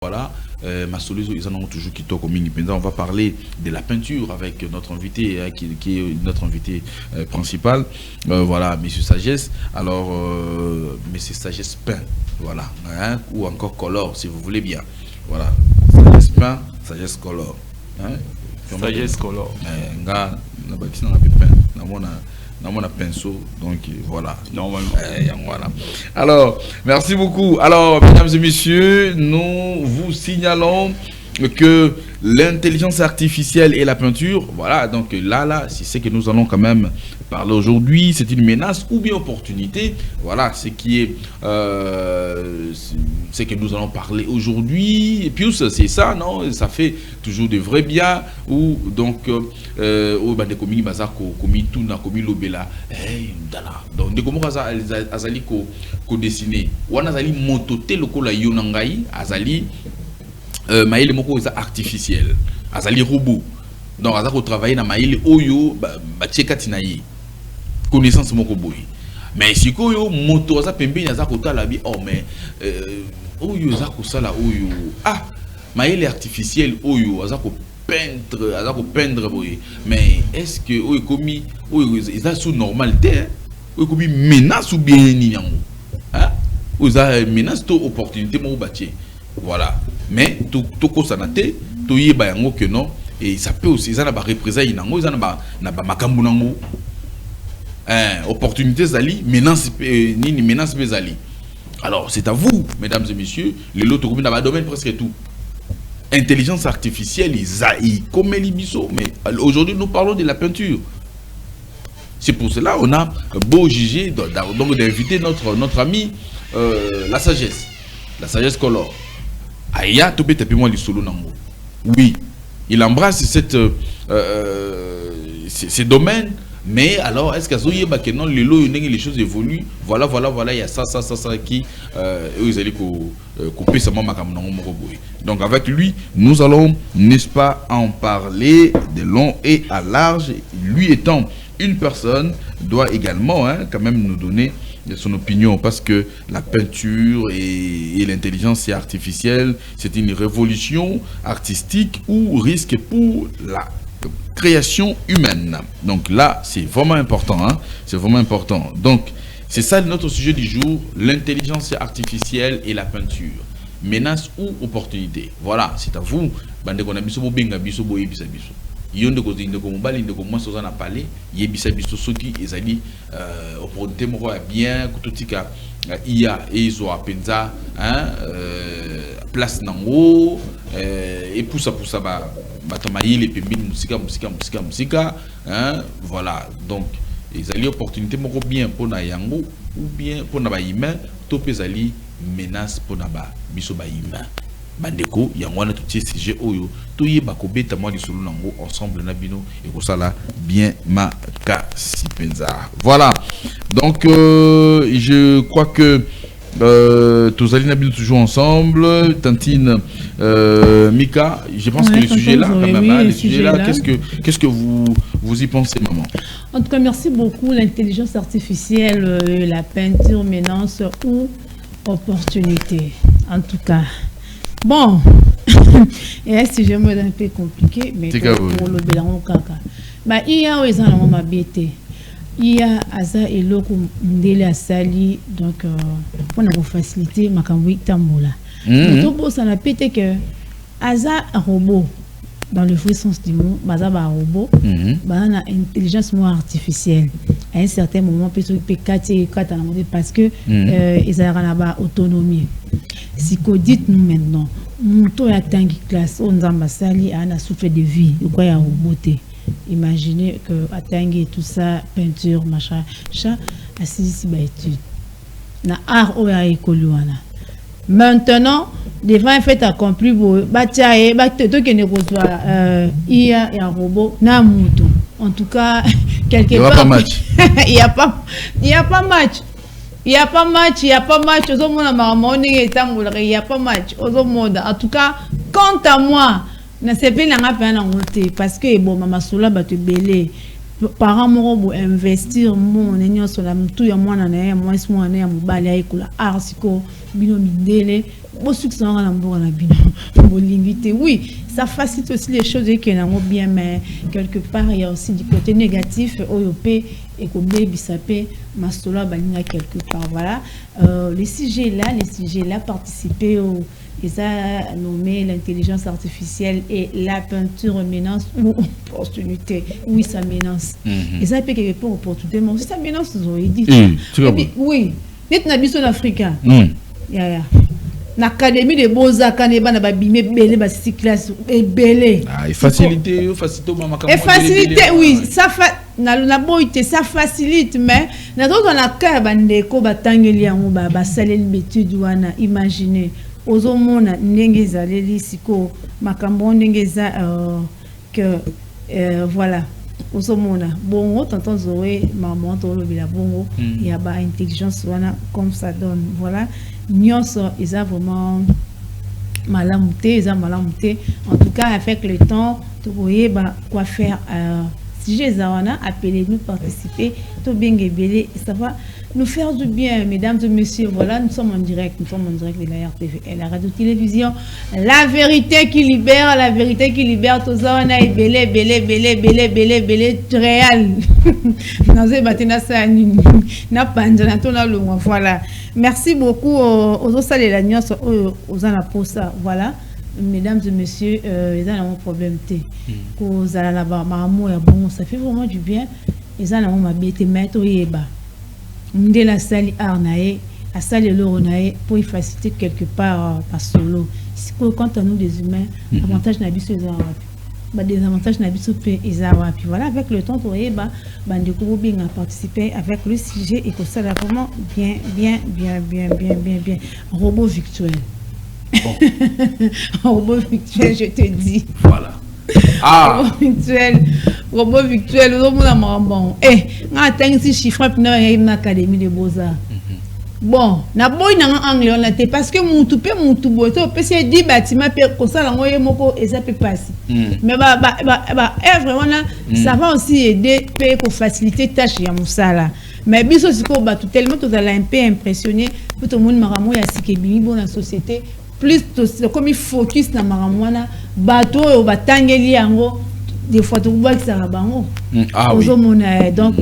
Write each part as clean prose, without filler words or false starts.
Voilà, ma solution, ils en ont toujours qui toquent au mini. On va parler de la peinture avec notre invité, qui est notre invité principal. Voilà, Monsieur Sagesse. Alors, Monsieur Sagesse peint, voilà, hein, ou encore color, si vous voulez bien. Voilà, Sagesse peint, Sagesse color. Hein? Sagesse color. Dans mon pinceau, donc voilà. Normalement. Voilà. Alors, merci beaucoup. Alors, mesdames et messieurs, nous vous signalons que l'intelligence artificielle et la peinture, voilà, donc là, c'est ce que nous allons quand même parler aujourd'hui. C'est une menace ou bien opportunité. Voilà, ce qui est, ce que nous allons parler aujourd'hui. Et puis, c'est ça, non? Ça fait toujours de vrais biens ou donc, au bande commis bazako, commis tout na commis lobela. Donc, de comment azali ko dessiner. Ou azali mototé le kola yonangai, azali maïle moko est artificiel, azali robot. Donc azako travailler na maïle oyo ba tcheka tinayi. Connaissance moko boy. Mais si koyo moto za pembe na zako tala bi oh mais oyo zako sala oyo maïle artificiel oyo azako peindre boy. Mais est-ce que oyo komi oyo est sous normalité oyo komi menace ou bien ni yango? Hein? Oyo za menace to opportunité mo batie. Voilà. Mais tout sanate, tout y est que non, et ça peut aussi, ça n'a pas représenté nango, ça n'a pas makambu nango. Opportunité zali, menace ni menace bezali. Alors c'est à vous, mesdames et messieurs, les lots dans le domaine presque tout. Intelligence artificielle, ils comme les bisous, mais aujourd'hui nous parlons de la peinture. C'est pour cela on a beau juger donc d'inviter notre ami la sagesse color. Aya to bete moi solo nango. Oui, il embrasse ces domaines, mais alors est-ce que non les choses évoluent? Voilà, il y a ça qui ils allaient couper ça donc avec lui, nous allons, n'est-ce pas, en parler de long et à large. Lui étant une personne doit également quand même nous donner son opinion, parce que la peinture et l'intelligence artificielle, c'est une révolution artistique ou risque pour la création humaine. Donc là, c'est vraiment important, hein? C'est vraiment important. Donc, c'est ça notre sujet du jour, l'intelligence artificielle et la peinture. Menace ou opportunité? Voilà, c'est à vous. Yonde ko zinde ko mobali ndeko moi soza na parler yebisa biso soki ezali opportunité moko ya bien kutotika iya ezo apenza place nango et poussa ba batamayile pembini musika voilà. Donc ezali opportunité moko bien pona yango ou bien pona ba humain to pezali menace pona ba biso ba humain. Bandeko yangwana tout ces sujet oyo to yeba ko beta moi lisolo nango ensemble na bino et ko sala bien makasi penza. Voilà. Donc je crois que tous allez nabino toujours ensemble. Tantine Mika, je pense que le sujet là quand même, le sujet là, qu'est-ce que vous y pensez, maman? En tout cas, merci beaucoup. L'intelligence artificielle, la peinture, menace ou opportunité. En tout cas. Bon, et un sujet un peu compliqué, mais pour le bilan, il y a des gens qui m'habitent. Il y a Aza et l'autre qui Sali, donc pour nous faciliter, ma camouille tambola. Donc, ça n'a pas été que Aza un robot, dans le vrai sens du mot, Aza un robot, une intelligence artificielle. À un certain moment, peut parce que ils ont autonomie. Si qu'on dit nous maintenant, nous a tangi classe, on a massali, on a souffert de vie, le quoi y a roboté. Imaginez que à tangi tout ça, peinture, machin, ça, assisi ba étude. Na art ou à école maintenant, devant un fait accompli, bataille, bataille, qui ne reçoit il y a un robot, na mouton. En tout cas, quelque part, il y a pas match. Il n'y a pas match, il n'y a pas match. Il n'y a pas match. En tout cas, quant à moi, je ne sais pas parce que bon, maman Soula va te belé. Parents m'ont investir mon ennemi sur la tout ya moi na moi moi na ya mobali ya ekula arsiko bino midele bon succès en amour en abîme limité. Oui, ça facilite aussi les choses qui n'ont bien, mais quelque part il y a aussi du côté négatif OYOP et comme bisapé mastola balinga quelque part. Voilà, les sujets là participer au ils ont nommé l'intelligence artificielle et la peinture menace ou opportunité. Oui, ça menace. Et ça peut quelque part opportunité, mais aussi ça menace, vous avez dit. Oui, net na biso africain. L'Académie des Beaux-Arts, quand on a bimé belé, bah c'est classe et belé. Ah, et facilité, oui, ça ça facilite, mais na d'autres on a qu'à bande ko batangeli yango ba salel méthode wana imaginer. Ozomona ndenge zaleli siko makambo ndenge za que voilà ozomona bongo tonton Zoé maman tolo bila bongo il y a ba intelligence wana comme ça donne voilà nyonso isa vraiment malamouté isa malamouté en tout cas avec le temps tu voyez ba quoi faire si j'ai zawana appelez-nous participer to bien belé ça va nous faire du bien, mesdames et messieurs. Voilà, nous sommes en direct de la RTV et la radio-télévision. La vérité qui libère, tout ça, on a belé, réel. Voilà. Merci beaucoup aux salles et aux anaposa. Voilà, mesdames et messieurs, ils ont un problème. Ça fait vraiment du bien. Ils ont un bête mettre Ndé la salle arnaé, à salle l'oronaé pour y faciliter quelque part par solo. Quant à nous des humains, avantage n'habite les arabes. Des avantages n'habite les arabes. Puis voilà, avec le temps, vous voyez, bien participer avec le sujet et que ça là vraiment bien. Robot virtuel. Bon. Robot virtuel, je te dis. Voilà. Ah. Robot virtuel, bon. On a un chiffre pour l'Académie des Beaux-Arts. Bon, na boy na anglais on était parce que mon tout boy to peut dire bâtiment comme ça la moyen moko et ça peut passer. Mais vraiment ça va aussi aider pour faciliter tâche ya musala. Mais biso siko ba tout tellement tout à un peu impressionné pour tout le monde maramo ya sikebi bon la société plus comme il focus na maramwana bateau au batangeli yango des fois tout bois que ça bango. Ah oui. Donc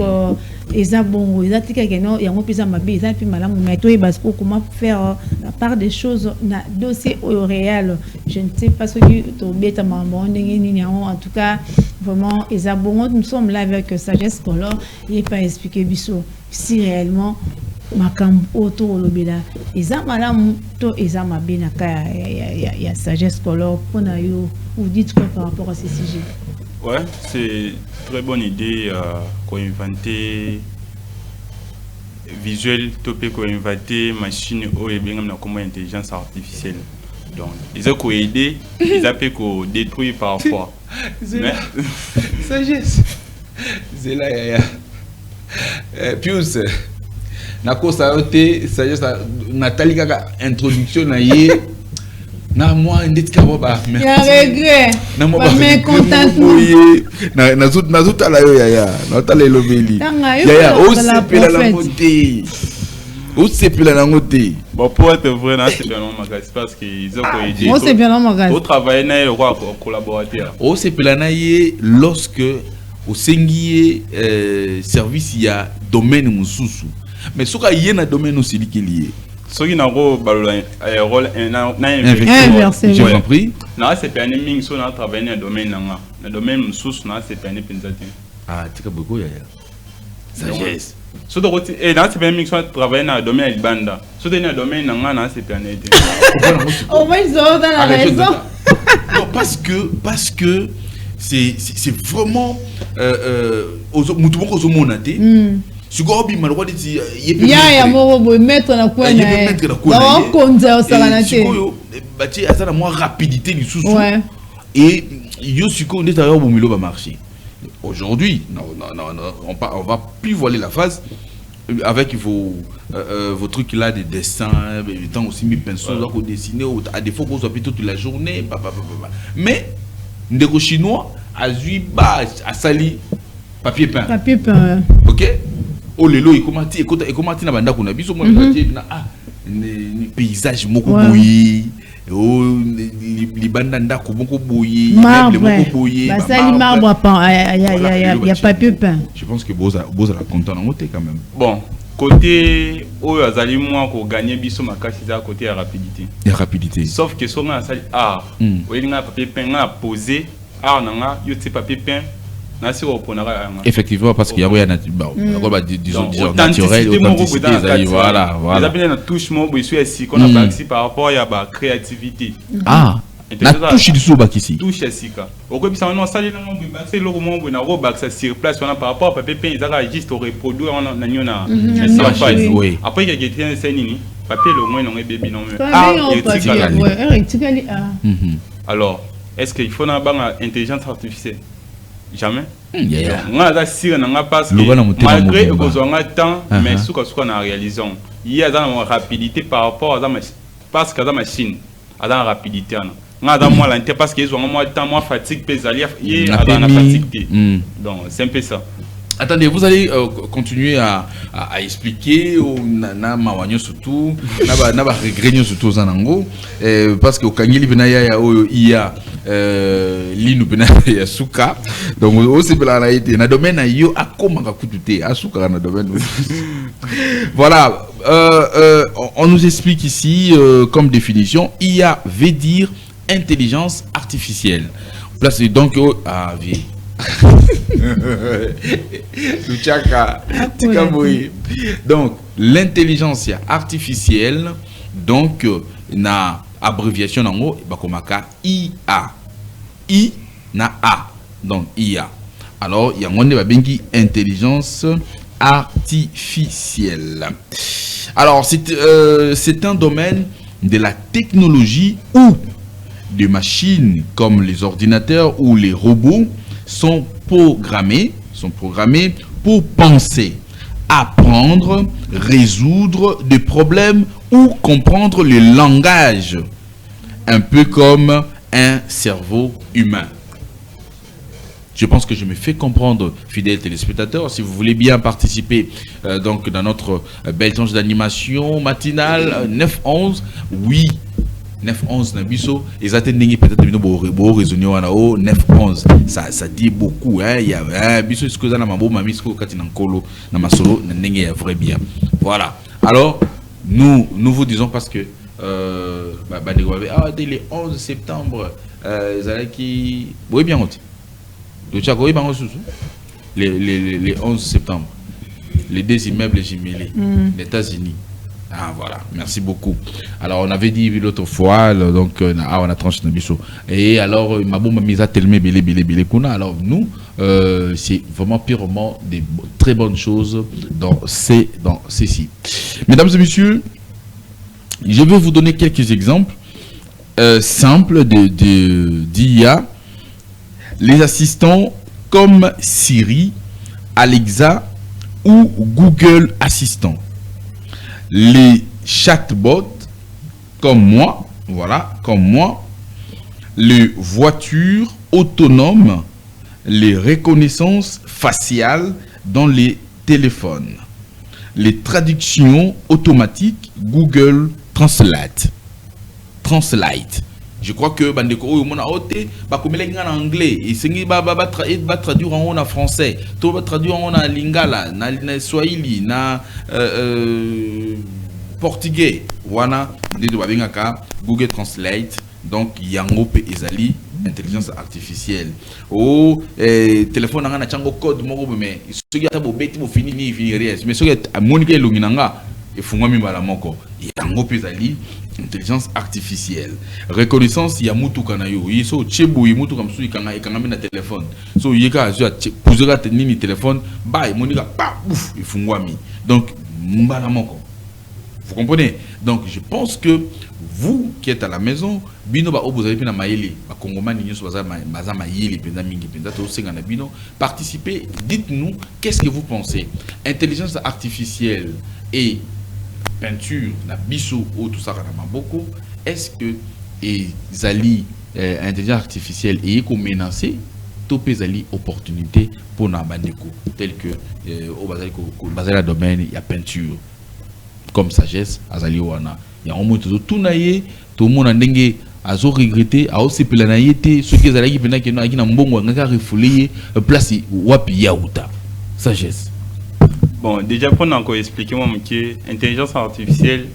ils ont bon ils ont dit que non yango pisa mabe ils ont puis malamu mais toi parce que comment faire la part des choses na dossier au réel. Je ne sais pas ce que tu bête maman en tout cas vraiment ils ont bon nous sommes là avec sagesse color et pas expliquer biso si réellement makam autour lobela eza malamu to eza mabina ka ya sagesse color pona yo vous dites quoi par rapport à ces sujets? Ouais, c'est très bonne idée co-inventer visuel topé co-inventer machine ou et bien comme intelligence artificielle. Donc ils ont co-aidé, ils ont pu détruire parfois. Mais sagesse c'est là Pius na ko sa yote sagesse Nathalie kaka introduction na ye na moi ndika boba merci ya regret na mo ba contentement na zuta la yo ya na tala elobeli ya o sepela la moté o sepela na moté bon pour être vrai na c'est bien magasin parce que ils ont aidé c'est bien magasin au travail na le roi collaborateur o sepela na ye lorsque au sengier service ya domaine mususu mais soka yena domaine aussi lié ce qui n'a pas le rôle inversé. J'ai compris. Non, c'est pas un ming sur notre travail dans le domaine là. Le domaine sous non, c'est pas un pensate. Ah, tu as beaucoup ya. Sagesse. Sur le côté et là c'est pas un ming sur notre travail dans le domaine de banda. Sur le domaine là, c'est pas un. Au moins ils ont dans la raison. Non, parce que c'est vraiment mutumo ko zo monate. Sugobi malwa dit ya morobo mettre na quoi na konza osala te bati azana moi rapidité du sous et yo suko ndeta yo bomilo ba marché aujourd'hui non on va plus voiler la face avec vos trucs là de dessin temps aussi mes pinceaux là qu'on dessiner à défaut qu'on soit plutôt toute la journée mais ndeko chinois a zui ba a sali papier peint OK. Oh lelo il comment na banda kuna biso moi na paysage moko boyi les bandanda moko boyi marbre ça les marbre il y a papier peint. Je pense que Boza la content en côté quand même. Bon, côté où azali moi ko gagner biso makasi za côté ya rapidité. La rapidité. Sauf que so nga sali art. Oui nga papier peint nga poser art nga yo ti papier peint. Effectivement, parce qu'il y a rien disons naturel, authenticité, voilà. Les appels touche moi, je suis qu'on a parti par rapport à la créativité. Ah, la touche du sous-bac ici. Touche ici. Au cas où ça, on a salé dans le bac, c'est le moment où on a rebac, ça sur place, on a par rapport à papier peint, ils ont juste reproduire en a oui. Après, il y a des gens qui papier le moins, on est bébé non mais. Alors, est-ce qu'il faut une intelligence artificielle? Jamais. On a assuré parce que malgré que vous avez temps, mais ce qu'on a réalisé, il y a une rapidité par rapport à parce que la machine a une rapidité. On a moins l'intérêt parce qu'ils ont moins de temps, moins fatigue, il y a une fatigue. Donc c'est un peu ça. Attendez, vous allez continuer à expliquer na mawanyo surtout na ba regrenyo surtout zanango parce que au kangeli benaya ya iya linu benaya suka donc aussi bela na été na domaine yo akoma ka kutute asuka na domaine. Voilà, on nous explique ici comme définition IA veut dire intelligence artificielle. Place donc vie. Donc l'intelligence artificielle, donc na abréviation en bakomaka IA, I na A, donc IA. Alors il y a un bengi intelligence artificielle. Alors c'est un domaine de la technologie où des machines comme les ordinateurs ou les robots sont programmés pour penser, apprendre, résoudre des problèmes ou comprendre le langage, un peu comme un cerveau humain. Je pense que je me fais comprendre, fidèles téléspectateurs. Si vous voulez bien participer donc dans notre belle tranche d'animation matinale 9-11, oui. 9-11 Nabiso, ils attendent peut-être de raisonner 9-11. Ça dit beaucoup. Il y a biso ce que ça n'a pas mamisco katinankolo na masolo na nenge vrai bien. Voilà. Alors nous vous disons parce que dès le 11 septembre qui oui bien les 11 septembre les deux immeubles jumelés les États-Unis. Ah voilà, merci beaucoup. Alors on avait dit l'autre fois, donc on a tranché le bichot. Et alors ma bombe mise à tellement belé kuna. Alors nous, c'est vraiment purement des très bonnes choses dans ceci. Mesdames et messieurs, je vais vous donner quelques exemples simples d'IA. Les assistants comme Siri, Alexa ou Google Assistant. Les chatbots comme moi, les voitures autonomes, les reconnaissances faciales dans les téléphones, les traductions automatiques Google Translate. Je crois que bandeko mona ote ba komelenga en anglais et sengi ba traduire en français, to ba traduire en lingala, na swahili, na portugais. Wana de babengaka Google Translate. Donc yango pe ezali intelligence artificielle. Téléphone na chango code moko mais soki ata bo beti bo fini rien mais soki amonika elonginanga efungwami mbala moko yango pe ezali intelligence artificielle. Reconnaissance ya mutuka na yo so chebu mutuka msu ikanga na téléphone so yeka zo poser nini téléphone ba monika pa ouf ifungwami donc mbala moko. Vous comprenez? Donc je pense que vous qui êtes à la maison bino ba vous avez pina maeli ba kongomani nyoso baza maeli penda mingi penda to senga na bino participez, dites-nous qu'est-ce que vous pensez. Intelligence artificielle et peinture na biso ou tout ça na maboko, est-ce que ezali intelligence artificielle et ko menacer to pezali opportunité pour na bandeko tel que au bazali ko bazali domaine ya peinture. comme sagesse azali wana ya au moins tout naie tout le monde ndenge azo regretter a aussi pelanaïté ce qui ezalaki pena que na mbongo ngaka refoulé place wapi yauta sagesse. Bon, déjà pour nous expliquer moi que intelligence artificielle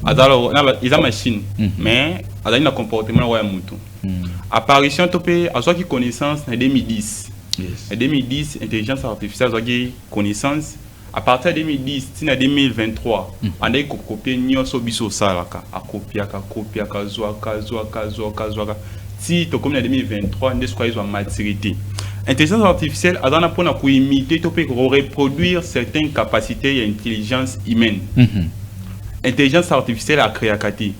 alors ils ont machine mais ils ont un comportement ouais mutu. Apparition topé à soit qui connaissance en 2010. En 2010 intelligence artificielle a qui connaissance à partir de 2010 en 2023 on a copié nyoso biso salaka a copier zoaka si to comme en 2023 on est quoi maturité. Intelligence artificielle a dans pour na imiter to peut reproduire certaines capacités et intelligence humaine. Intelligence artificielle a créé kati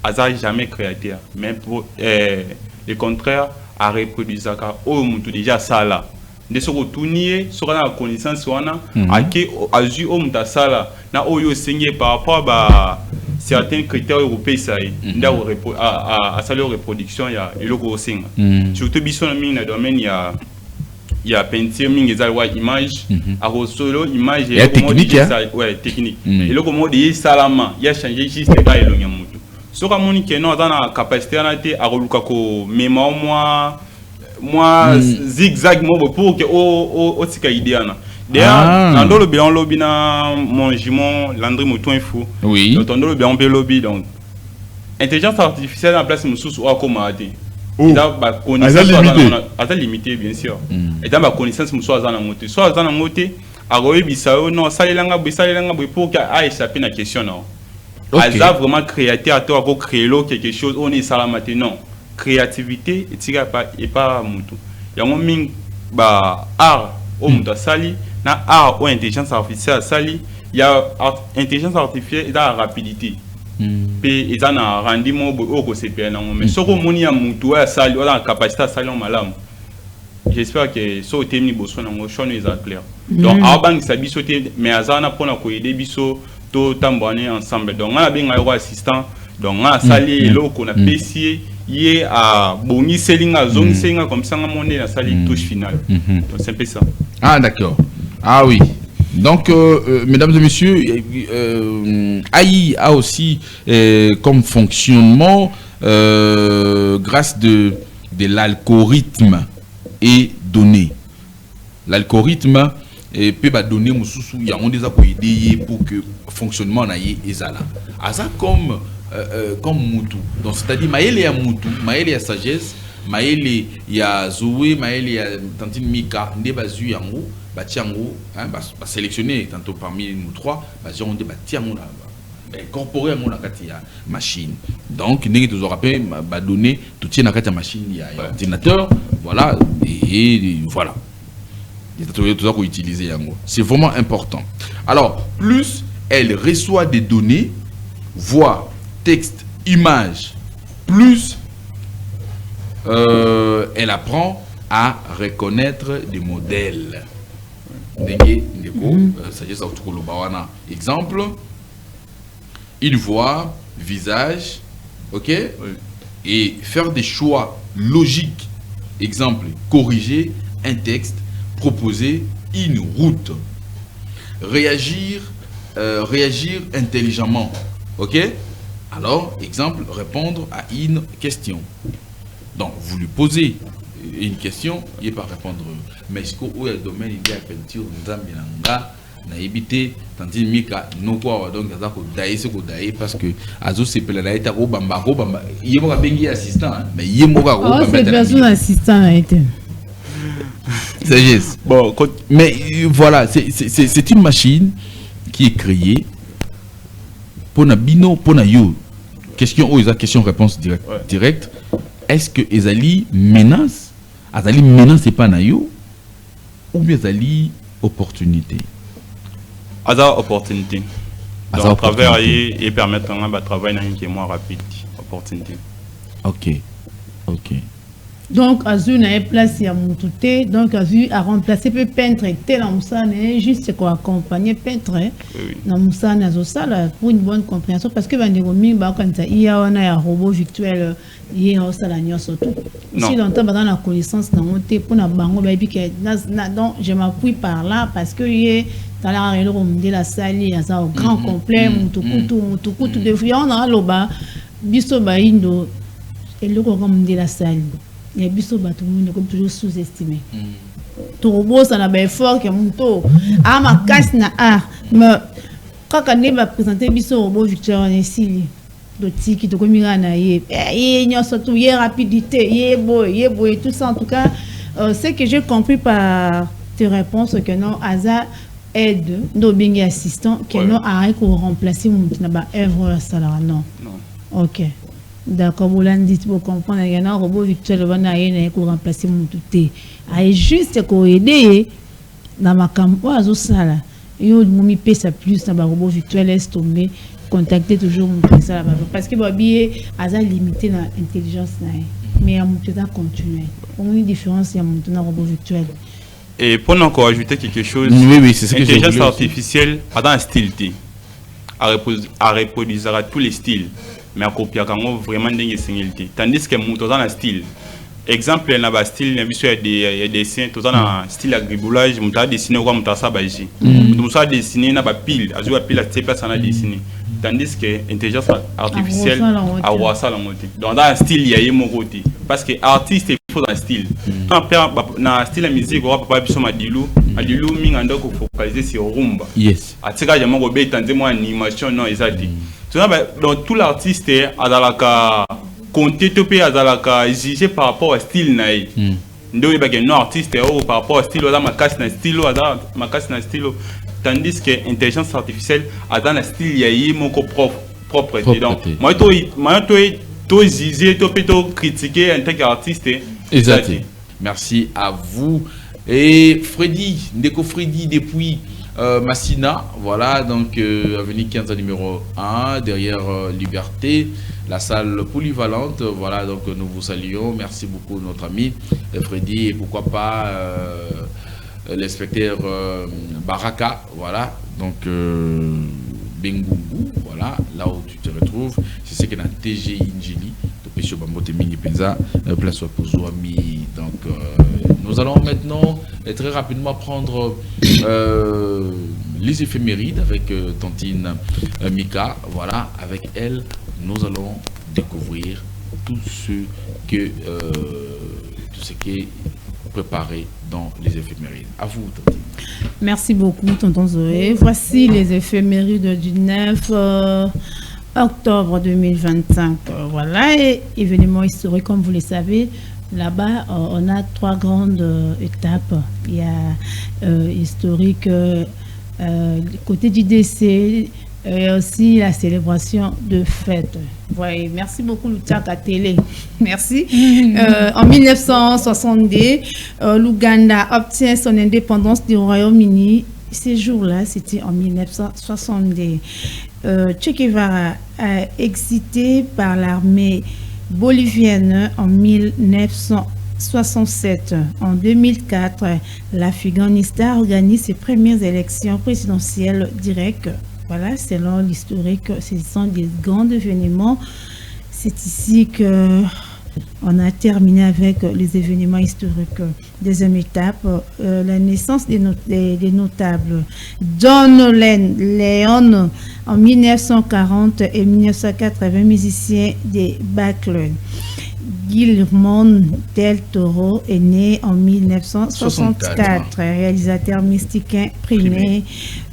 a jamais créateur mais pour le contraire a reproduit ça car au mutu déjà ça là de se retourner sur la connaissance wana ake azu au muta sala na oyo sengé par rapport à certains critères européens ça nda à salaire reproduction ya eloko singa surtout biso na mingi na domaine ya peinture mingi za wa image a solo image et technique ouais technique eloko modi salama ya changer juste ba elonya mutu soka moni ke no na capacité na te a roluka ko mémoire moi zigzag mo pour que o tika idéana d'ailleurs dans le bilan lobby na mon jumon Landry Mouton info oui dans le bilan lobby donc intelligence artificielle en place mususu o akomate il a ba connaissance à limité bien sûr et dans ma connaissance mususu azana ngote so azana ngote a royebisa no salelanga pour que a échappé na question non a vraiment créateur à toi créer quelque chose on est salamate non créativité et pas mutu yango ming ba art o mutu sali na art ou intelligence artificielle sali ya intelligence artificielle et la rapidité pe eza na rendement o ko sepela nango mais soko moni ya mutu ya sali o la capacité sali en malamu j'espère que so temni boso nango chono est clair donc abang sabi sote mais azana pona ko aider biso to tambane ensemble donc on a bien un assistant donc on a sali eloko na pesier yé à boni selinga zone selinga comme ça on est la salle touche finale donc c'est un peu ça. Ah d'accord, ah oui donc mesdames et messieurs AI a aussi comme fonctionnement grâce de l'algorithme et données. L'algorithme peut donner mususu ya on déjà pour aider pour que fonctionnement na yé ezala asa comme mutu donc c'est-à-dire maël ya mutu maël ya sagesse maël ya Zoé maël ya tantine Mika nde bazu yango batiango hein ba sélectionner tantôt parmi nous trois bazu on batiango na incorporer yango na kati ya machine donc ndenge toujours rappelé ba donner tout tient na kati ya machine ya ordinateur voilà et voilà utiliser yango c'est vraiment important. Alors plus elle reçoit des données voix texte image plus elle apprend à reconnaître des modèles. Exemple, il voit visage, ok, et faire des choix logiques. Exemple, corriger un texte, proposer une route, réagir intelligemment, ok. Alors, exemple, répondre à une question. Donc, vous lui posez une question, il ne va pas répondre. Mais est-ce que le domaine il y a peinture, na évité tandis Mika no quoi donc ça ko daï ce ko daï parce que azo c'est pela daï ta ko bamba il mo ka bengi assistant mais il mo ka ko bamba c'est personne assistant a été sagesse bon mais voilà c'est une machine qui est créée pour na bino pour na yo question ou question réponse direct est-ce que ezali menace c'est pas na yo ou bien ezali opportunité. Hasard opportunité. Donc, à travers et permettre un travail qui est moins rapide. Opportunité. Ok. Donc, Azul n'a pas place à Moutouté. Donc, Azul a remplacé le peintre tel en Moussane, juste pour accompagner le peintre dans Moussane Azosala pour une bonne compréhension. Parce que il y a un robot virtuel, il y a un salarié surtout. Si longtemps, dans la connaissance, pour la bango, donc je m'appuie par là parce que il y a dans la salle, il y a un grand complet, Moutoukou, de friand, dans l'oba, biso baindo, et le programme de la salle. Il y a biso tout le monde comme toujours sous-estimé. Turbo ça n'a pas fort que monto. Ah ma casse na mais quand on va présenter biso robot Victor ici l'outil qui te communique na yé y surtout y rapidité y boy tout ça en tout cas ce que j'ai compris par tes réponses que non Aza aide nos bing assistants que non arrête pour remplacer mon na ba œuvre ça là non. OK. D'accord, vous l'avez dit pour comprendre, il y a un robot virtuel pour remplacer mon touté. Il juste pour aider dans ma campagne, il y a un peu plus dans le robot virtuel, est tombé, contacter toujours mon ça parce que Bobby a limité l'intelligence, mais il y a un continuer. Pour une différence, il y a un robot virtuel. Et pour encore ajouter quelque chose, oui, c'est ce que l'intelligence artificielle a un style, à reproduire tous les styles. Mais à copier vraiment des singularités. Tandis que nous dans un style. Exemple, il y a un style, il y a des dessins, tout dans un style agriboulage, nous avons dessiné comme ça baji. Nous avons dessiné na ba pile, azou pile à cette place on a dessiné. Tandis que l'intelligence artificielle a voir ça dans un style il y a un côté parce que artiste il faut un style. Quand dans style la musique on va pas biso madilou mingando ko focaliser sur rumba. Yes. Atika jamaa ko be tande mo animation non exact. Donc tout l'artiste a dans la compter topé a dans la exigé par rapport au style naï. Ndo ba non artiste par rapport au style ma casse na style ma casse na style tandis que l'intelligence artificielle a dans le style yayi mon propre donc moi to exigé to critiquer en tant qu'artiste. Exact. Merci à vous et Freddy Ndeko Freddy depuis Massina, voilà, donc avenue 15 numéro 1, derrière Liberté, la salle polyvalente, voilà, donc nous vous saluons, merci beaucoup notre ami Freddy, et pourquoi pas l'inspecteur Baraka, voilà, donc Bengungu, voilà, là où tu te retrouves, c'est ce qu'on a TG Injili, Topesho Bambote Mingi Penza, place Pozouami, donc nous allons maintenant très rapidement prendre les éphémérides avec Tantine Mika. Voilà, avec elle, nous allons découvrir tout ce qui est préparé dans les éphémérides. À vous, Tantine. Merci beaucoup, tonton Zoé. Voici les éphémérides du 9 octobre 2025. Voilà, et événement historique, comme vous le savez. Là-bas, on a trois grandes étapes. Il y a historique, côté du décès, et aussi la célébration de fête. Ouais, merci beaucoup, Luchaka Télé. Merci. En 1962, l'Ouganda obtient son indépendance du Royaume-Uni. Ces jours-là, c'était en 1962. Che Guevara a excité par l'armée bolivienne en 1967. En 2004, l'Afghanistan organise ses premières élections présidentielles directes. Voilà, selon l'historique, ce sont des grands événements. C'est ici que on a terminé avec les événements historiques. Deuxième étape, la naissance des notables. John Lennon en 1940 et 1980, musicien des Beatles. Guillermo del Toro est né en 1964, réalisateur mexicain primé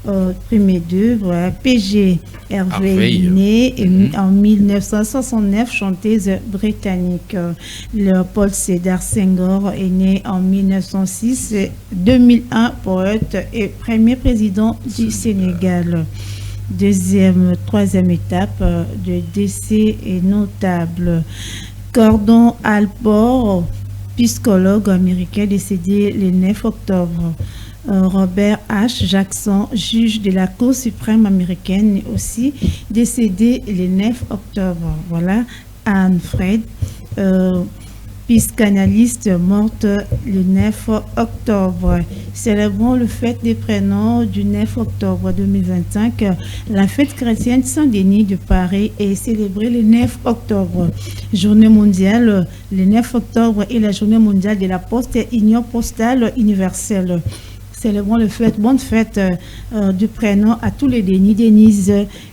d'œuvre. PG Hervé est né en 1969, chanteuse britannique. Léopold Sédar Senghor est né en 1906, 2001, poète et premier président du Sénégal. Troisième étape de décès et notable. Gordon Allport, psychologue américain décédé le 9 octobre. Robert H. Jackson, juge de la Cour suprême américaine, aussi décédé le 9 octobre. Voilà. Anne Fred, psychanalyste, morte le 9 octobre. Célébrons le fête des prénoms du 9 octobre 2025. La fête chrétienne Saint-Denis de Paris est célébrée le 9 octobre. Journée mondiale, le 9 octobre est la journée mondiale de la poste et union postale universelle. Célébrons le fête, bonne fête du prénom à tous les Denis,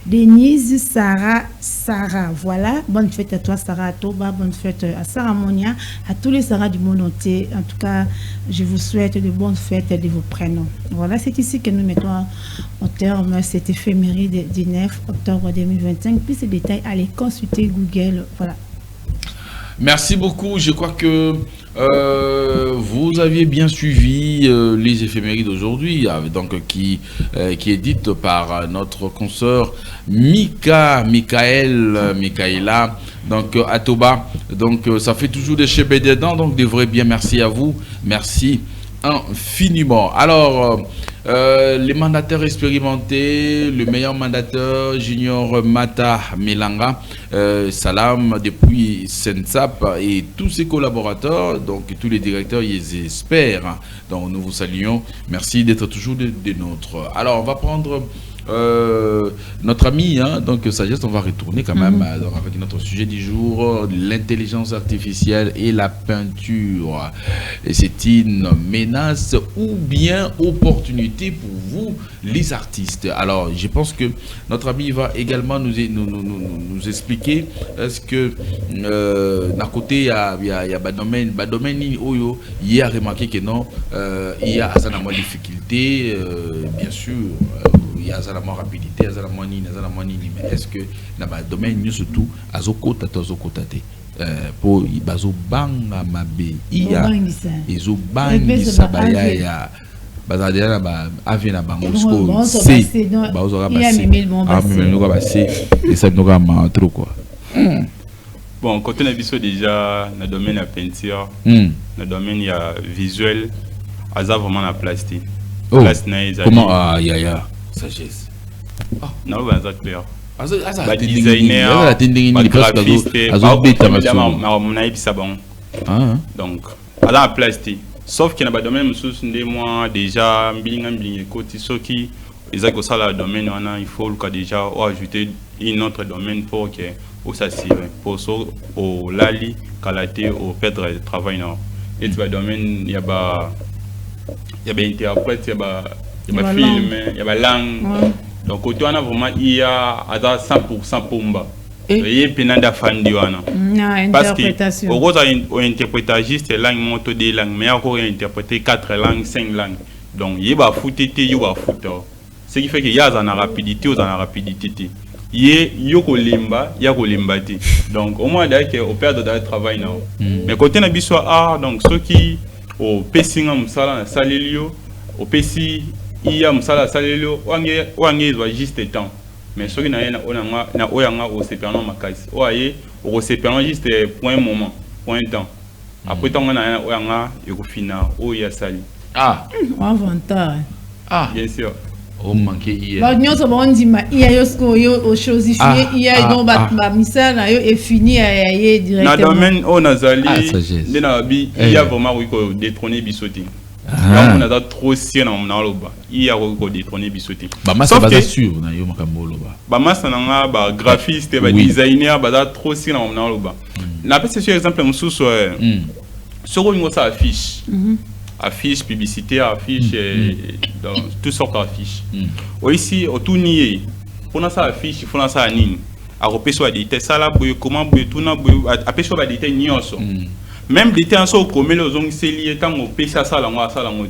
Denise, Sarah. Voilà, bonne fête à toi, Sarah Toba, bonne fête à Sarah Monia, à tous les Sarah du monde entier. En tout cas, je vous souhaite de bonnes fêtes de vos prénoms. Voilà, c'est ici que nous mettons au terme cette éphéméride du 9 octobre 2025. Plus de détails, allez consulter Google. Voilà. Merci beaucoup. Je crois que vous aviez bien suivi les éphémérides d'aujourd'hui, donc qui est dite par notre consoeur Michaela, donc Atoba. Donc ça fait toujours des chébés dedans, donc de vrai bien merci à vous. Merci infiniment. Alors, les mandataires expérimentés, le meilleur mandateur, Junior Mata Melanga, Salam depuis Sensap et tous ses collaborateurs, donc tous les directeurs, ils espèrent. Donc nous vous saluons. Merci d'être toujours des nôtres. Alors, on va prendre notre ami, donc Sagesse, on va retourner quand même avec notre sujet du jour, l'intelligence artificielle et la peinture. Et c'est une menace ou bien opportunité pour vous, les artistes. Alors, je pense que notre ami va également nous expliquer est-ce que d'un côté, il y a domaine où il y a remarqué que non, il y a assez de difficultés, bien sûr. Il y a la rapidité, il y a la mais est-ce que dans le domaine surtout azokota pour bazo banga mabe iya ezo bangi sabaya ya bazadela ba avena bangosko c'est bazo ba c'est et ça nous va trop quoi. Bon, quand on a vu ça déjà dans le domaine de la peinture, dans le domaine il y a visuel, aza vraiment la plastique. Comment ya sagesse. Non, c'est clair. Designer, graphiste, donc, à la plastique. Sauf qu'il y a des domaines où moi déjà, domaine, il faut déjà ajouter un autre domaine pour que s'assurer, pour au lali, qualité, au fait de travail. Et dans le domaine, il y a des interprètes, il y a des films, il y a des langues. Donc, quand on a vraiment, il y a 100% pomba. Il y a une interprétation. Parce que, au interprétagiste, la langue monte des langues, mais il y a interprété 4 langues, 5 langues. Donc, il y a il y a ce qui fait qu'il y a une rapidité, il y a limba, il y a limba. Donc, au moins, il y a un père de travail. Mais quand on a vu ça, donc, ceux qui au PC, au PC, il y a un salaire salélio, ouangé doit juste temps. Mais ceux qui n'ont pas au CPN Macais, au CPN juste point moment, point temps. Après, on a ouanga, il faut finir, où il y a sali. Ah, avantage. Ah, bien sûr. Oh, manqué hier. Bah, nous avons dit, il y a aux choses, il y a donc missal est fini directement. Dans le domaine où on a sali, il y a vraiment détrôné Bissotti. On a trop si on a il y a détrôné Bissotti. Sauf que sûr, on a eu un graphiste, designer, trop si on a la c'est exemple sur une affiche. Affiche publicitaire, affiche dans toutes sortes d'affiches. Ici, au tout nier, pour nous ça affiche, il faut nous ça anime. À repérer des détails, ça là, comment tout n'a à pêcher des détails nios. Même des détails sont comme les autres, c'est lié tant au pêche ça là, moi ça là moi.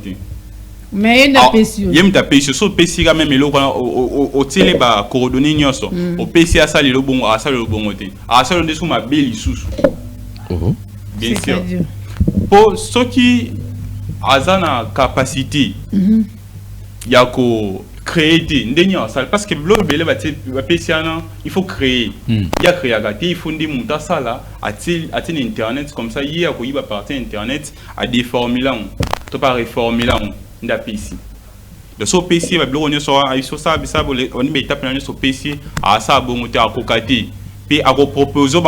Mais il y a des pêches. Il y a des pêches, sur pêche là même le au télé bah coordonnées nios. Au pêche ça le bon, à ça le bon côté. À ça le dessous ma belle sous. Bien sûr. Pour ceux qui ont la capacité, il y a qu'à créer des salles parce que il faut créer. Il y a créé il faut des montants ça là à internet comme ça il y a quoi partir internet à des formules tu pas reformuler on a PC de ce PC va bloquer sur ça on met tape sur PC à ça bon monter à cocater puis à proposer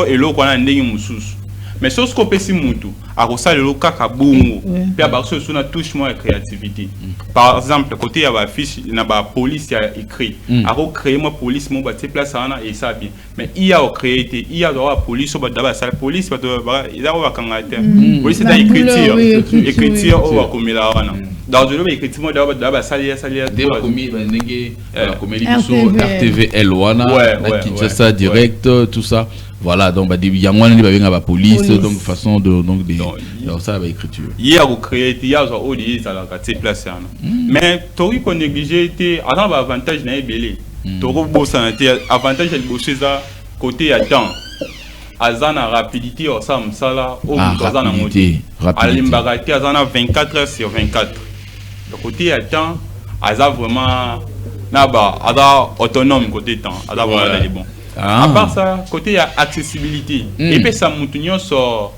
et l'eau qu'on a ndenge mususu. mais ce qu'on peut si mutu à ça le kaka bongo puis à base sur na touche moins créativité par exemple côté ya ba fiche na ba police ya écrit à créer moi police mo ba te place ana et ça bien mais il y a créé il y a la police ba d'abord ça police ba il y a ba kangate police c'est écriture au wa komila wana dans le écriture d'abord ça des commis ba ndenge comme RTVL wana Kinshasa direct tout ça. Voilà, donc il y a moins de police, donc façon de donc ça va écriture. Il y a créé, il y a aussi à la place. Mais tori qu'on négligé était avant avantage n'a belé. Toro bossa était avantage de bosser ça côté à temps. Azana rapidité au sam sala au azana moti. Alimbagati azana 24 heures sur 24. Le côté à temps aza vraiment naba ada autonome côté temps, ada vraiment les bons. À part ça, côté y a accessibilité. Et puis ça montre sur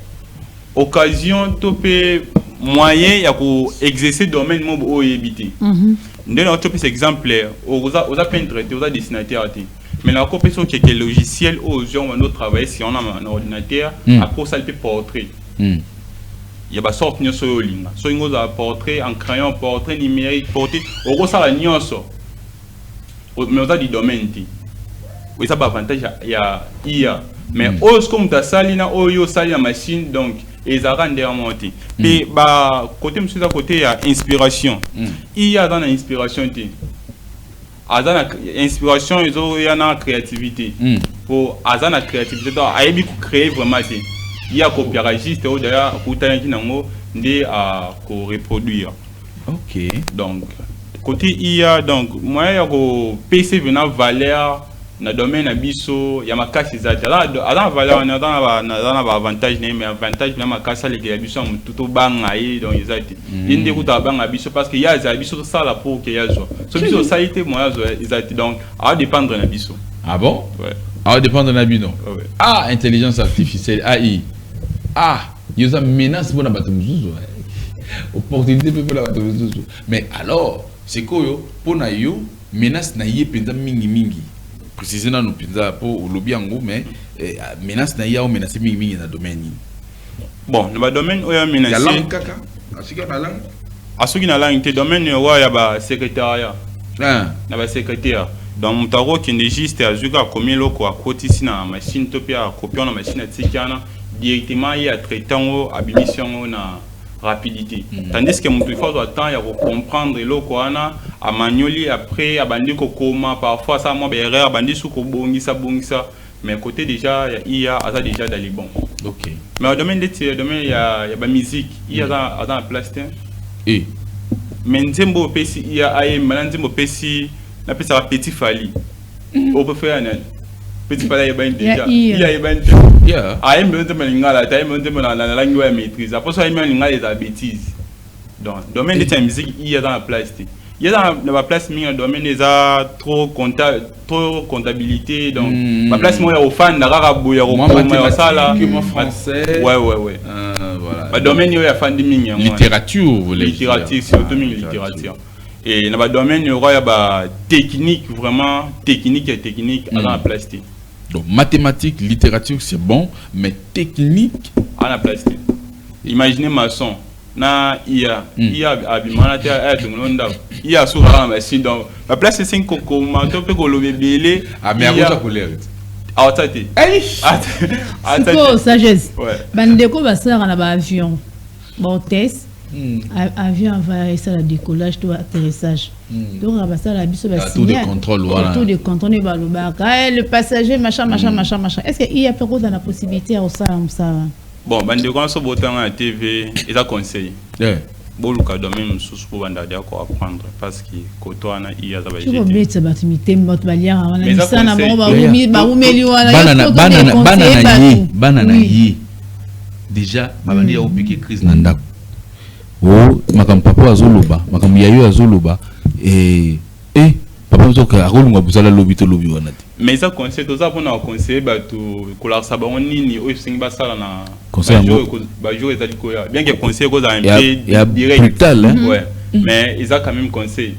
occasion, topé moyen y a pour exercer domaine mob au éviter. Nous avons topé cet exemple aux peintres, aux dessinateurs. Mais la copie sur quelques logiciels aux gens on travailler si on a un ordinateur après ça le portrait. Il y a pas sorte de sur ligne. So il a portrait en crayon, portrait numérique, portrait. Au ça la nuance. Mais on a du domaine. Oui, ça a avantage, il y a mais os comme ta salina oyo sali la machine donc ils arrêtent de monter. Puis bah côté monsieur à côté il y a inspiration. Il y a dans l'inspiration dans inspiration ils ont y a dans créativité. Pour dans la créativité donc a ébi créer vraiment il y a coopéragiste ou d'ailleurs côté qui nango ndé à co reproduire. OK. Donc côté il y a donc moi il y a ko PC venant valeur na domaine abiso ya makasi za ala valeur na dans avantage mais avantage na makasa les abiso tout banga et donc exact inde ko ta banga abiso parce que ya za abiso ça la pour que ya zo so biso ça été moi exact donc à dépendre na abiso. Ah bon? Ouais. À dépendre na bino. Ouais. Ah, intelligence artificielle AI. Ah, il y a une menace pour la batamuzuzu. Opportunité pour la batamuzuzu. Mais alors, c'est quoi pour na yo menace na yé penza mingi. Précisément nous pinza pour au lobby ango mais menace na ya o menace mingi na domaine. Bon, dans le domaine où il y a menace. La langue kaka. Asika na langue. Asuki na langue te domaine où il y a ba secrétariat. Na ba secrétaire. Dans mon tarot qui n'existe à Zuga comme loko à côté ici na machine topia copier na machine tsikana directement il y a traitant à abolition na rapidité. Tandis que mon il faut attendre à comprendre loko ana à manuali après à bandi ko koma parfois ça moi erreur bandi sou ko bongisa mais côté déjà il y a ça déjà dans les bons. OK. Mais au domaine de domaine il y a ba musique, il y a dans place et mais nzembo pesi il y a ay malanzembo pesi na pesa petit fali. On peut faire un petit fali ben déjà. Il y a ben yeah. Ay me nzembo ngala tay me nzembo na langue ya maîtrise. Après ça il me ngala des bêtises. Donc domaine de la musique il y a dans la place. Il y a dans la place mais domaine des trop comptabilité donc la place moi au fan na rara boya au ça là français. Ouais. Voilà. Le domaine il y a fan de ming littérature vous voulez littérature surtout littérature. Et dans le domaine il y a technique vraiment technique dans la place. Donc mathématiques, littérature c'est bon mais technique à la place. Imaginez maçon na il y a abimana ta il y a sur la machine donc la place c'est 5 comment on peut le belé ah mais à quoi ça couleur ah tati c'est sagesse ouais bandeko basara na ba avion bon test avion va essayer le décollage tout atterrissage donc on va ça la biso ba tout de contrôle voilà tout de contrôle ba le bar le passager machin est-ce qu'il y a peut-être la possibilité à ça bon bandeko on se botan à TV et ça conseil bon le cas domaine sous pour banda d'accord apprendre parce que côté ana il y a ça va tu peux mettre batimité mot balia on a ça na ba umeli wana banana yi déjà babandi ya opiki crise na ndako oh makam papa azoloba makam yayo azoloba papa zoka akolunga busala lobi to lobi wana mais ça conseil to ça pour na conseiller ba to kola sabon nini o singi ba sala na conseil ba jour ezali ko ya bien que conseil ko za un peu direct brutal ouais mais ils a quand même conseil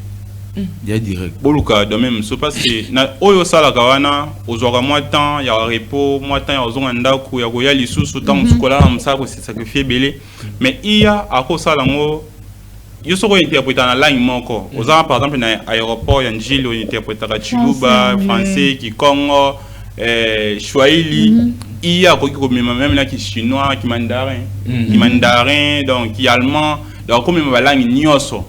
Il y a direct. Boluka de même, c'est parce que na oyo sala kawana, aux aura moins temps, il y a repos, moins temps, il y a aux ongandaku, il y a les sous temps, scola, on sait que c'est sacrifié belé. Mais il y a à cause ça lango, il y a interprété dans la langue moko. Aux par exemple dans l'aéroport, il y a un gil où interprète à Chiluba, français, Kikongo, Swahili. Il y a même là qui est chinois, qui mandarin, donc qui est allemand, donc comme la langue nyoso,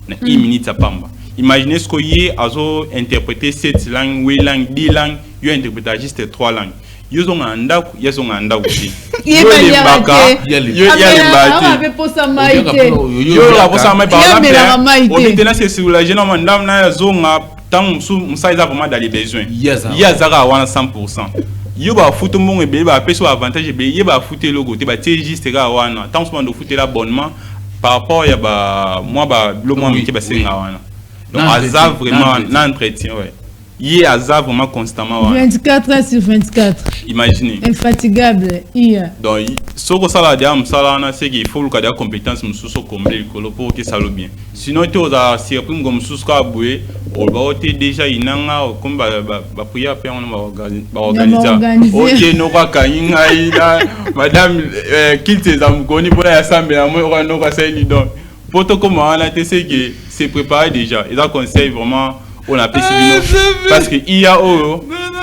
na 1 minute à pamba. Imaginez ce qu'il y a à interpréter 7 langues, 8 langues, 10 langues, il y a interprété juste 3 langues. Ils ont un daku, ils ont un daku aussi. Il y a les baka, il y a les baka. Il y a posa maïté. Il y a posa maïté. Par exemple, c'est sur la jeune madame na zonga tant ça ils ont vraiment dans les besoins. Il y a zara à 100%. Il y a foot mon et ba peso avantage be, il y a foot logo, te ba juste ga wana. Tant souvent de foot l'abonnement par rapport il y a ba moi ba le moi qui ba senga wana. Donc Aza vraiment l'entretien ouais. Il est Aza vraiment constamment 24 heures sur 24. Imaginez. Infatigable. Donc ce que ça là diam ça là c'est qu'il faut le des compétences mususo combler pour que ça le bien. Sinon tu as si après comme mususo ka boué, on va te déjà inanga comme ba prier après on va organiser. OK no ka kainga ila madame qu'il tes amis koni pour la assemblée moi no ka ça ni donc pour toi comment on a c'est que c'est préparé déjà. Ils ont conseil vraiment on a parce que il y a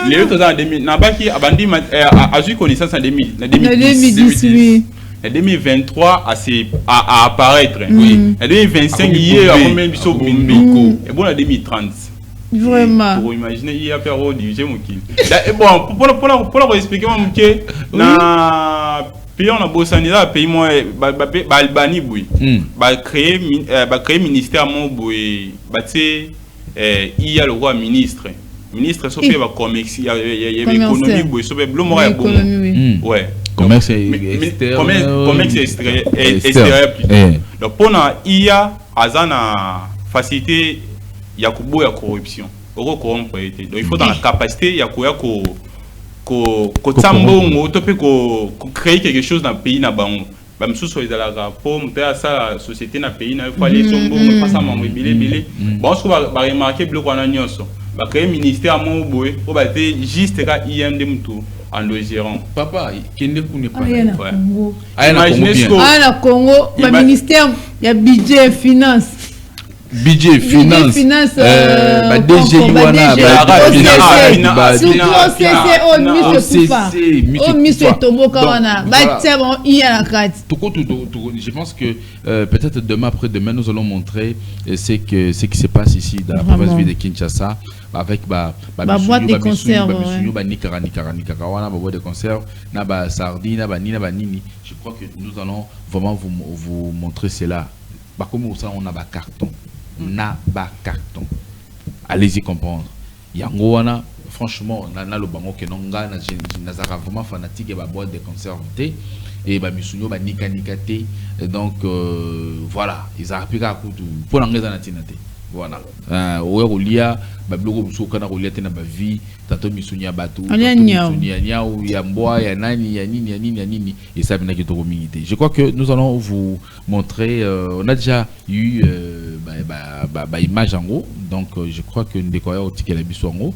les autres en 2000 n'a pas qui abandi a eu connaissance en 2010 en 2023 à apparaître en 2025 il y a combien de choses et bon en 2030 vraiment pour imaginer il y a faire au DJ Mokil bon pour expliquer moi que na pays on a bossé là pays moi Albanie boui ba créer ministère mon boui ba il y a le roi ministre sauf va commerce il y a économie boui sauf le mot est bon ouais commerce extérieur donc pour na il y a azana facilité il y a kubo ya corruption oko corrompre été donc il faut dans la capacité il y a ko tsambongo to pe ko créer quelque chose dans le pays na bango ba msusu ezalaka po muta sa société na pays na faut aller sombo pas ça mambo bilé bon ce va remarquer bloc wana nyonso ba créer ministère mo boye o ba te juste ka IMD mutu en le gérant papa kende kune pa imaginez ce que na Congo ba ministère ya budget finance budget finance DG wana je pense que peut-être demain après-demain nous allons montrer ce qui se passe ici dans la province de Kinshasa avec boîte de conserve boîte de conserve na ba sardine na ba nini je crois que nous allons vraiment vous montrer cela comme ça on a ba carton na ba carton allez-y comprendre yango wana franchement na lo bango ke nonga na zaka vraiment fanatique et ba boîte de conserve et ba misunyo ba nika te donc voilà ils apika kutu pour ngeza na tinate voilà oya kolia ba blogo busoka na kolia tena ba vie tato misunya batu misunya nyao ya mboa ya nani ya nini et ça bina kitoko mingité. Je crois que nous allons vous montrer on a déjà eu image en gros donc je crois que nous décorer au ticket la biso en gros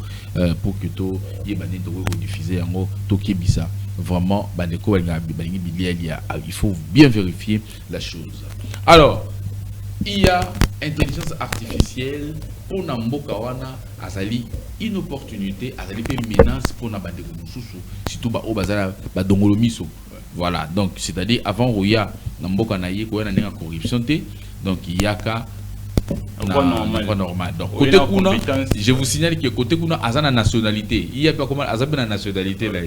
pour que to yebani to diffuser en gros to kebisa vraiment il faut bien vérifier la chose. Alors il y a intelligence artificielle pour Namboka wana azali une opportunité azali pe menace pour na bande mususu surtout ba obazala ba dongolo miso. Voilà donc c'est-à-dire avant roya Namboka na ye ko na nga corruption te donc il y a ka normal. Donc côté kuna je vous signale que côté kuna azana nationalité il y a pas comment azana nationalité là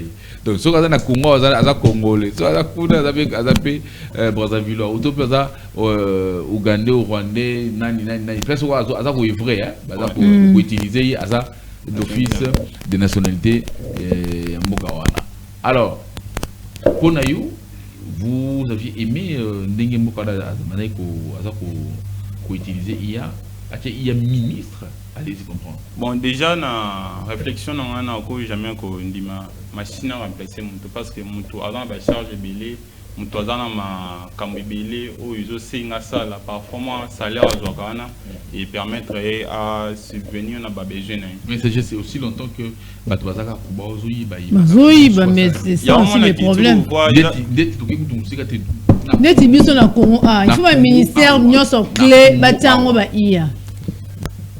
donc so azana Congo azana congolais so azana kuna azape Brazzaville ou pesa Ougandais ou Rwandais nani presque azana ko vrai hein bazana ko utiliser azana d'office de nationalité mboka wana. Alors pour nayo vous aviez aimé ndenge mboka azana ko utiliser IA, il y a ministre, allez-y comprendre. Bon, déjà, na réflexion, on a encore jamais qu'on dit ma machine à remplacer mon parce que mon tour avant la charge belé mutwazana ma kambibele ou ils aussi na sala parfois moi salaire azwakana et permettre à subvenir na ba besoin. Mais c'est aussi longtemps que batwazaka kuba ozoyi ba mais c'est ça aussi le problème. Neti biso na Congo il faut un ministère nyonso clé batango ba iya.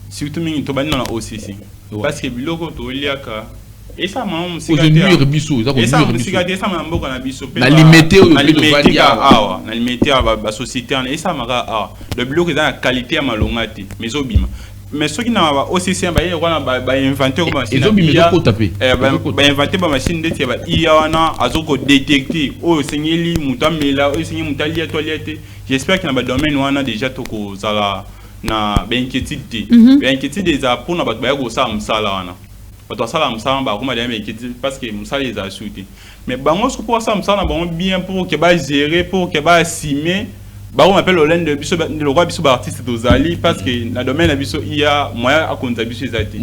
Surtout mingi to bani na OCC parce que biloko to liaka et ça m'a société et ça m'a le bloc est dans la qualité à malongati mais obima mais ceux qui n'ont aussi c'est inventer comme machine inventer ma machine de tiaba iana azoko détecter oh seigneli mutamela oh seigneli mutalia toilette j'espère que dans le domaine on a déjà tout ça na inquiétude des pour na ba ko ça msala wana parce que Moussa les a shootés. Mais bango ce pour ça Moussa na bien pour que ba gérer pour que ba assumer on appelle le biso le roi biso artiste d'Ozali parce que dans domaine la biso il y a moyen à compter biso zati.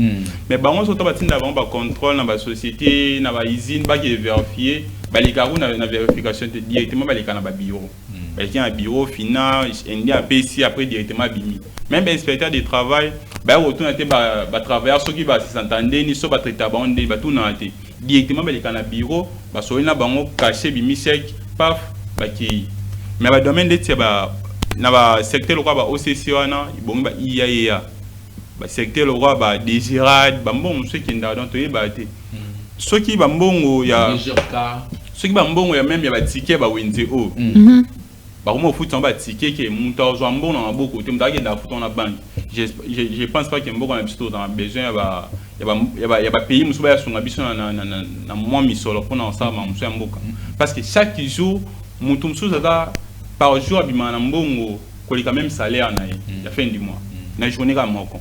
Mais bango ce to batinda ba contrôle na ba société na ba usine ba qui vérifier ba les carou na vérification directement ba les kana ba bureau. Ba qui un bureau final indi a PC après directement bimi. Même inspecteur de travail ba retourner ba travailleurs ceux qui va s'entendre ni so ba traiter ba on ba tout na té directement ba les kana bureau ba so na bango caché bimi sec paf ba qui mais ba domaine de tia ba na ba secteur le roi ba OCC wana bon ba IAEA ba secteur le roi ba désirade ba mbongo ceux qui nda donc ba té ceux qui ba mbongo ya ceux qui ba mbongo ya même ya ba ticket ba wenze o ba comment foot en ba ticket que monta zo mbongo na beaucoup te mdage da foot na banque je pense pas que mbongo na biso dans besoin ya ba pays musuba ya sunga biso na moi misolo pona ça ma musu ya mboka parce que chaque jour mutu musu za par jour abimana mbongo kolika même salaire na ya fin du mois na journée ka moko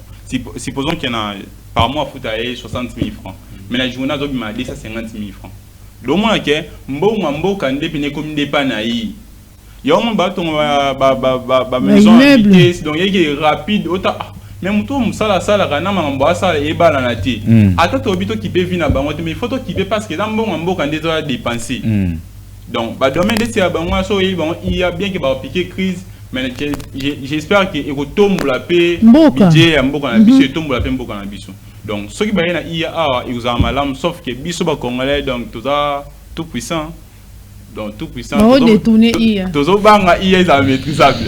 supposons qu'il y en a par mois foot à 60 000 francs mais la journée zo bima 250 000 francs le moins que mbongo mboka ndepine comme ndepa na yi yom baton ba maison habitée donc il est rapide autant même tout musala sala kana mambo sala e bala na ti ata to bito qui peut venir bango mais il faut to qui peut parce que dans mbongo mboka ndezo dépenser. Donc, bah, domaine de ces abonnements, il y a bien que va piquer crise, mais j'espère qu'il retombe la paix, budget, tombe la paix, donc, ceux qui va y il y a ils ont mal, sauf que biso ba congolais, donc tout ça, tout puissant, donc tout puissant. Tout ça, banga il est maîtrisable.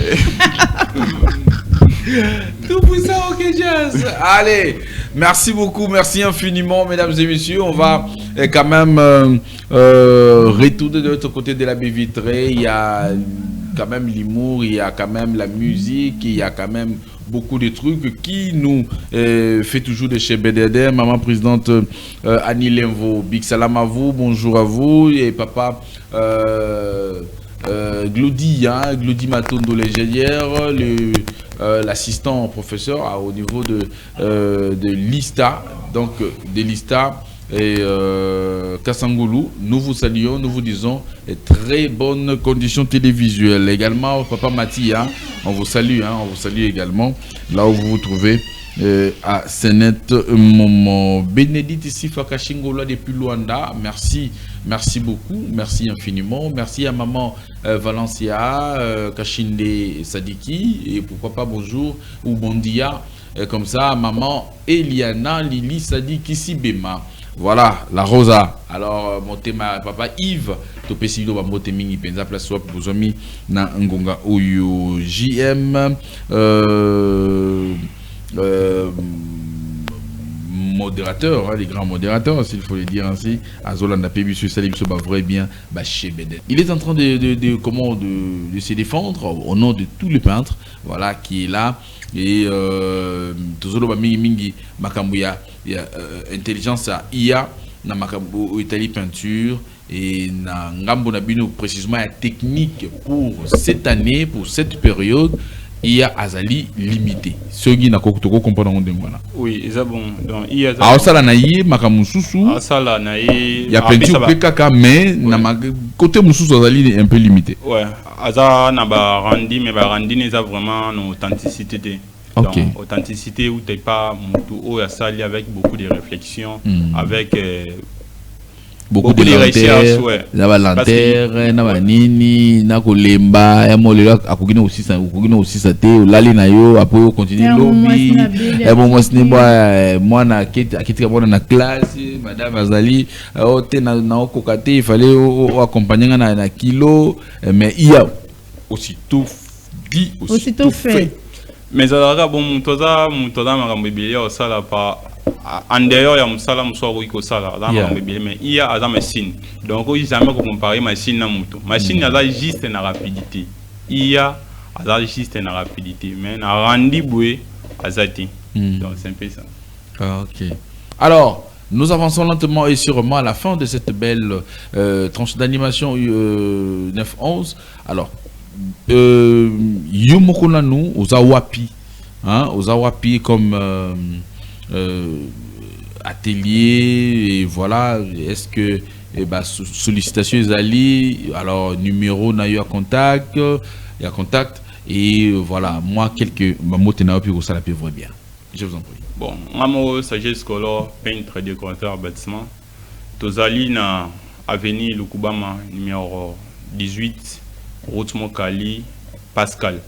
Tout puissant, ok, Jazz. Allez, merci beaucoup, merci infiniment, mesdames et messieurs. On va quand même retourner de l'autre côté de la baie vitrée. Il y a quand même l'humour, il y a quand même la musique, il y a quand même beaucoup de trucs qui nous fait toujours de chez BDD. Maman présidente Annie Lenvo, big salam à vous, bonjour à vous. Et papa Glody, hein, Glody Matondo, l'ingénieur, l'assistant professeur au niveau de l'ISTA, donc de l'ISTA et Kassangoulou. Nous vous saluons, nous vous disons très bonnes conditions télévisuelles. Également, papa Mati, hein, on vous salue également là où vous vous trouvez. À Senet Momo Bénédicte Sifa Kashingola depuis Luanda, merci beaucoup, merci infiniment, merci à maman Valencia Kashinde Sadiki et pourquoi pas bonjour ou bon dia comme ça maman Eliana Lili Sadiki Sibema. Voilà la Rosa. Alors mon thème papa Yves topesido ba moté mingi penza place swap bozomi na ngonga oyo JM modérateur, hein, les grands modérateurs, s'il faut le dire ainsi, Azolanda Pébisu Salim Soba vrai bien, chez Bedet. Il est en train de se défendre au nom de tous les peintres, voilà, qui est là. Et Tozolo Mingi Makambuya, intelligence à IA, na Makambu Italie peinture, et na Ngambo Nabino précisément la technique pour cette année, pour cette période. Il y a Azali limité. Ce qui n'a pas comprendre de moi. Oui, c'est bon. Donc il y a. Ah ça la naïe, makamususu. Ah ça la naïe. Il y a peinture kaka mais na côté mususu Azali est un peu limité. Ouais. Aza na ba randi mais ba randi n'est vraiment une authenticité. Donc authenticité où t'es pas mutu o ya sali avec beaucoup de réflexion, avec beaucoup de recherches, ouais. Na lanterne, na nini, na kolemba, ya molela akugina aussi ça te lali na yo après continuer lobby. Et bon moi ce n'est moi na akiti ka na classe, madame Azali, te na kokate, il fallait accompagner na kilo, mais il y a aussitôt dit aussitôt fait. Mais alors bon toza makambe au sala pa en dehors ya musala muswa ko sala dans makambe mais il y a azam machine donc il jamais ko comparer machine na muto machine a juste na rapidité il y a juste na rapidité mais na rendi boué azati donc c'est un peu ça. OK. Alors nous avançons lentement et sûrement à la fin de cette belle tranche d'animation 9-11. Alors Yumokona nous aux Awapi, hein, aux Awapi comme atelier et voilà. Est-ce que sollicitation Zali, alors numéro n'a eu à contact, il y a contact et voilà moi quelques mots tenant puis ça la peut voir bien. Je vous en prie. Bon, moi Sagesse Color, peintre décorateur bâtiment. Tozali na avenue Lukubama numéro 18. Route Mokali, Pascal.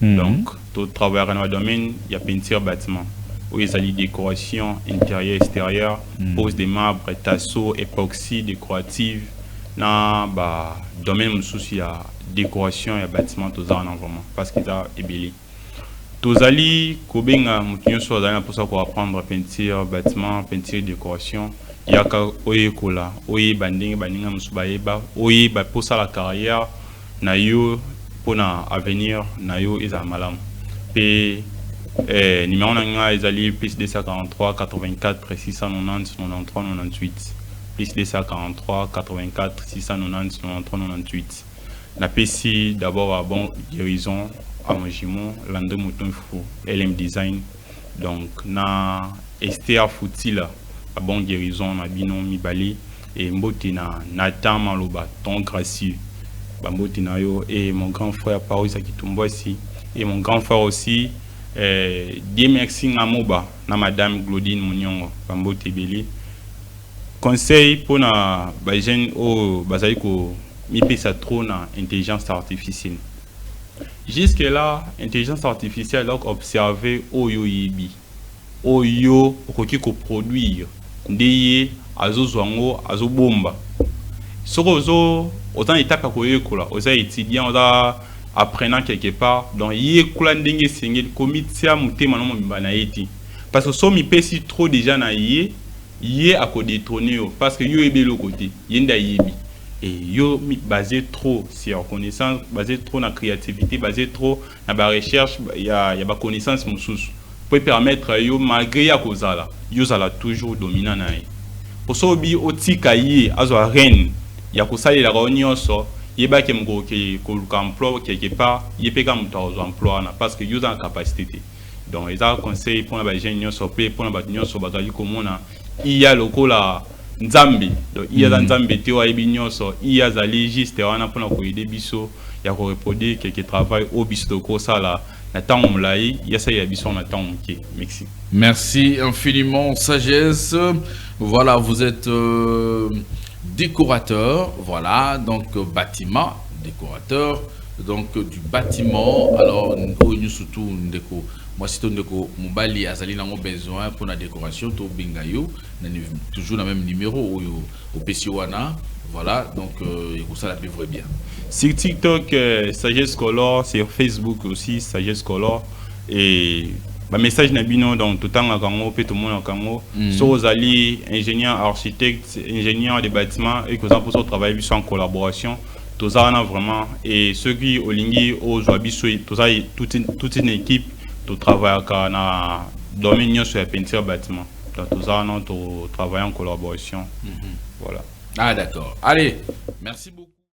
Donc, tout travail dans le domaine, il y a peinture bâtiment. Où il y a des décorations intérieures, extérieures, pose des marbres, tasseaux, époxy, décorative. Dans le domaine, il y a décoration et bâtiment, tout ça en vraiment. Parce qu'il y a ébélé. Tout ça, Kobenga, pour ça qu'on apprendre peinture, bâtiment, peinture, décoration. Il y a Oye Kola, Oye Banding, Bandinga Musubaeba, Oye pour ça la carrière. Nayo pour na avenir nayo isa malam p numéro nanga ezali plus 243 84 690 93 98 plus 243 84 690 93 98 na PC d'abord à bon guérison à Mojimo Lande Mouton Fou LM Design donc na Esther Foutila à bon guérison na Binon Mibali et Mbote na Nathan Maloba ton gracieux Bamboti Nayo et mon grand frère Paris Akitumboisi et mon grand frère aussi Diemexing Amoba na madame Claudine Munyongo Bamboti Beli conseil pour na bajen au bazaiko mi pesa trop na intelligence artificielle jusque là intelligence artificielle donc observer oyo yibi oyo okoki ko produire ndeye azozwango azobomba soko autant étape à quoi aux étudiants apprenant quelque part donc y est singé comité monter maintenant banaïti parce que so mi pesi trop déjà na y à quoi détrôner parce que yo est de l'autre côté yenda yebi et yo mi basé trop sur connaissance basé trop na créativité basé trop na ba recherche y a ba connaissance mususu pour permettre yo malgré ya kozala yo zala toujours dominant na pour so bi otika yi azo reine ya kusali la réunion so yeba ke mgo ke ko emploi quelque part yepeka muto emploi na parce que yo en capacité donc ils a conseil pour la jeune so pe pour la union so bazali komona iya lokola nzambe donc iya nzambe te wa ebinyo so iya zali juste wana pour na ko aider biso ya ko reproduire quelque travail au biso ko sala na temps mulai ya sa ya biso na temps muke merci. Merci infiniment Sagesse. Voilà, vous êtes décorateur, voilà, donc bâtiment, décorateur, donc du bâtiment. Alors, nous surtout, moi, si tu Mobali Azali n'a besoin pour la décoration, tu Bingayo, toujours le même numéro au PCOANA, voilà, donc ça la vivre bien. Sur TikTok, Sagesse Color, sur Facebook aussi, Sagesse Color, et message nabino donc tout temps kango pe tout monde kango so zali ingénieur architecte ingénieur des bâtiments et que ça pour travailler en collaboration tout ça on a vraiment et ceux qui olingi au joabiso tout ça toute une équipe tout travaille na domaine sur la peinture bâtiment donc tout ça on travaille en collaboration voilà. Ah d'accord, allez, merci beaucoup.